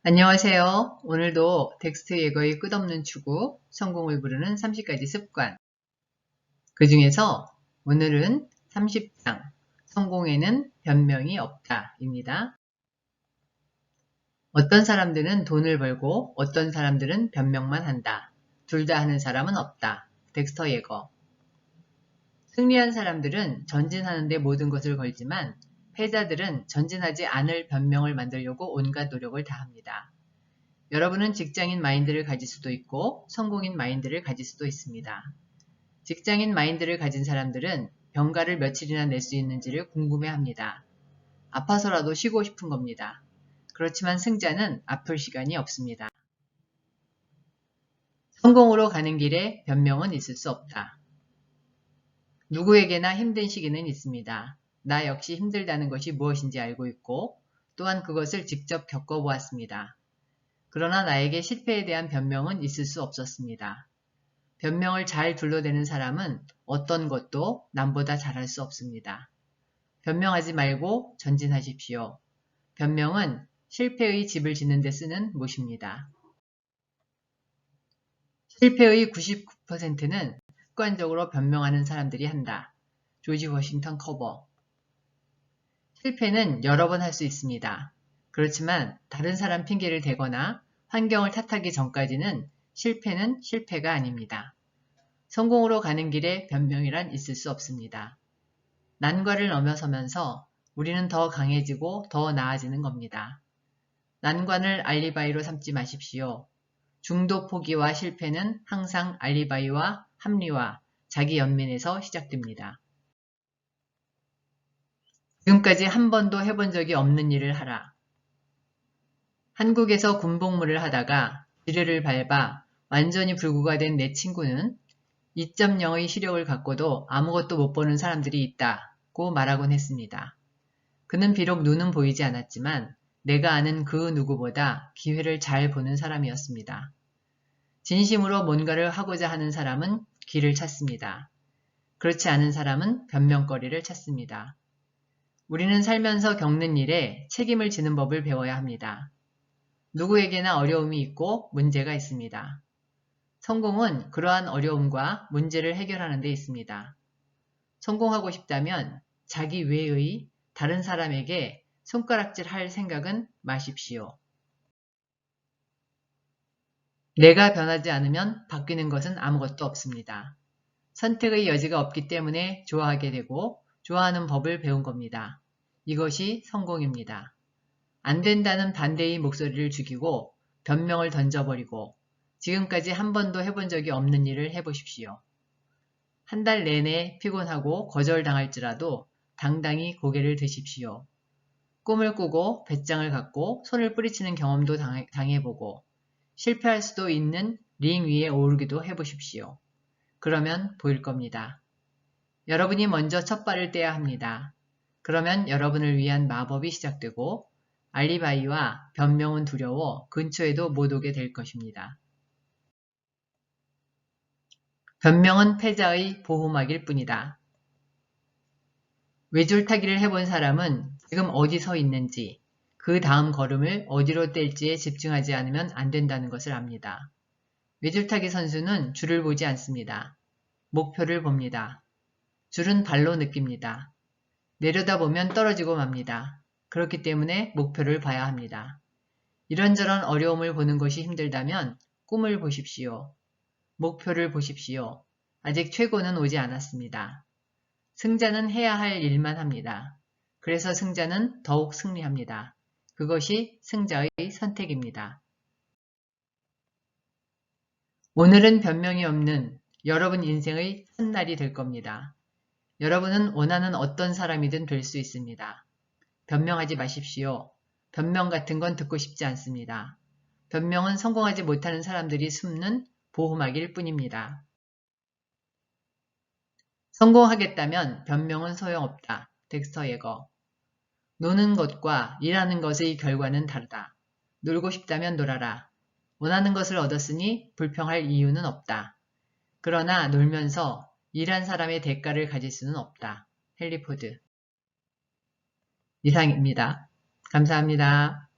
안녕하세요. 오늘도 텍스트 예거의 끝없는 추구, 성공을 부르는 30가지 습관. 그 중에서 오늘은 30장, 성공에는 변명이 없다입니다. 어떤 사람들은 돈을 벌고 어떤 사람들은 변명만 한다. 둘 다 하는 사람은 없다. 덱스터 예거. 승리한 사람들은 전진하는 데 모든 것을 걸지만 패자들은 전진하지 않을 변명을 만들려고 온갖 노력을 다합니다. 여러분은 직장인 마인드를 가질 수도 있고 성공인 마인드를 가질 수도 있습니다. 직장인 마인드를 가진 사람들은 병가를 며칠이나 낼 수 있는지를 궁금해합니다. 아파서라도 쉬고 싶은 겁니다. 그렇지만 승자는 아플 시간이 없습니다. 성공으로 가는 길에 변명은 있을 수 없다. 누구에게나 힘든 시기는 있습니다. 나 역시 힘들다는 것이 무엇인지 알고 있고 또한 그것을 직접 겪어보았습니다. 그러나 나에게 실패에 대한 변명은 있을 수 없었습니다. 변명을 잘 둘러대는 사람은 어떤 것도 남보다 잘할 수 없습니다. 변명하지 말고 전진하십시오. 변명은 실패의 집을 짓는 데 쓰는 못입니다. 실패의 99%는 습관적으로 변명하는 사람들이 한다. 조지 워싱턴 커버. 실패는 여러 번 할 수 있습니다. 그렇지만 다른 사람 핑계를 대거나 환경을 탓하기 전까지는 실패는 실패가 아닙니다. 성공으로 가는 길에 변명이란 있을 수 없습니다. 난관을 넘어서면서 우리는 더 강해지고 더 나아지는 겁니다. 난관을 알리바이로 삼지 마십시오. 중도 포기와 실패는 항상 알리바이와 합리화, 자기 연민에서 시작됩니다. 지금까지 한 번도 해본 적이 없는 일을 하라. 한국에서 군복무를 하다가 지뢰를 밟아 완전히 불구가 된 내 친구는 2.0의 시력을 갖고도 아무것도 못 보는 사람들이 있다고 말하곤 했습니다. 그는 비록 눈은 보이지 않았지만 내가 아는 그 누구보다 기회를 잘 보는 사람이었습니다. 진심으로 뭔가를 하고자 하는 사람은 길을 찾습니다. 그렇지 않은 사람은 변명거리를 찾습니다. 우리는 살면서 겪는 일에 책임을 지는 법을 배워야 합니다. 누구에게나 어려움이 있고 문제가 있습니다. 성공은 그러한 어려움과 문제를 해결하는 데 있습니다. 성공하고 싶다면 자기 외의 다른 사람에게 손가락질 할 생각은 마십시오. 내가 변하지 않으면 바뀌는 것은 아무것도 없습니다. 선택의 여지가 없기 때문에 좋아하게 되고 좋아하는 법을 배운 겁니다. 이것이 성공입니다. 안 된다는 반대의 목소리를 죽이고 변명을 던져버리고 지금까지 한 번도 해본 적이 없는 일을 해보십시오. 한 달 내내 피곤하고 거절당할지라도 당당히 고개를 드십시오. 꿈을 꾸고 배짱을 갖고 손을 뿌리치는 경험도 당해보고 실패할 수도 있는 링 위에 오르기도 해보십시오. 그러면 보일 겁니다. 여러분이 먼저 첫 발을 떼야 합니다. 그러면 여러분을 위한 마법이 시작되고 알리바이와 변명은 두려워 근처에도 못 오게 될 것입니다. 변명은 패자의 보호막일 뿐이다. 외줄타기를 해본 사람은 지금 어디 서 있는지 그 다음 걸음을 어디로 뗄지에 집중하지 않으면 안 된다는 것을 압니다. 외줄타기 선수는 줄을 보지 않습니다. 목표를 봅니다. 줄은 발로 느낍니다. 내려다보면 떨어지고 맙니다. 그렇기 때문에 목표를 봐야 합니다. 이런저런 어려움을 보는 것이 힘들다면 꿈을 보십시오. 목표를 보십시오. 아직 최고는 오지 않았습니다. 승자는 해야 할 일만 합니다. 그래서 승자는 더욱 승리합니다. 그것이 승자의 선택입니다. 오늘은 변명이 없는 여러분 인생의 첫날이 될 겁니다. 여러분은 원하는 어떤 사람이든 될 수 있습니다. 변명하지 마십시오. 변명 같은 건 듣고 싶지 않습니다. 변명은 성공하지 못하는 사람들이 숨는 보호막일 뿐입니다. 성공하겠다면 변명은 소용없다. 덱스터 예거. 노는 것과 일하는 것의 결과는 다르다. 놀고 싶다면 놀아라. 원하는 것을 얻었으니 불평할 이유는 없다. 그러나 놀면서 일한 사람의 대가를 가질 수는 없다. 헨리 포드. 이상입니다. 감사합니다.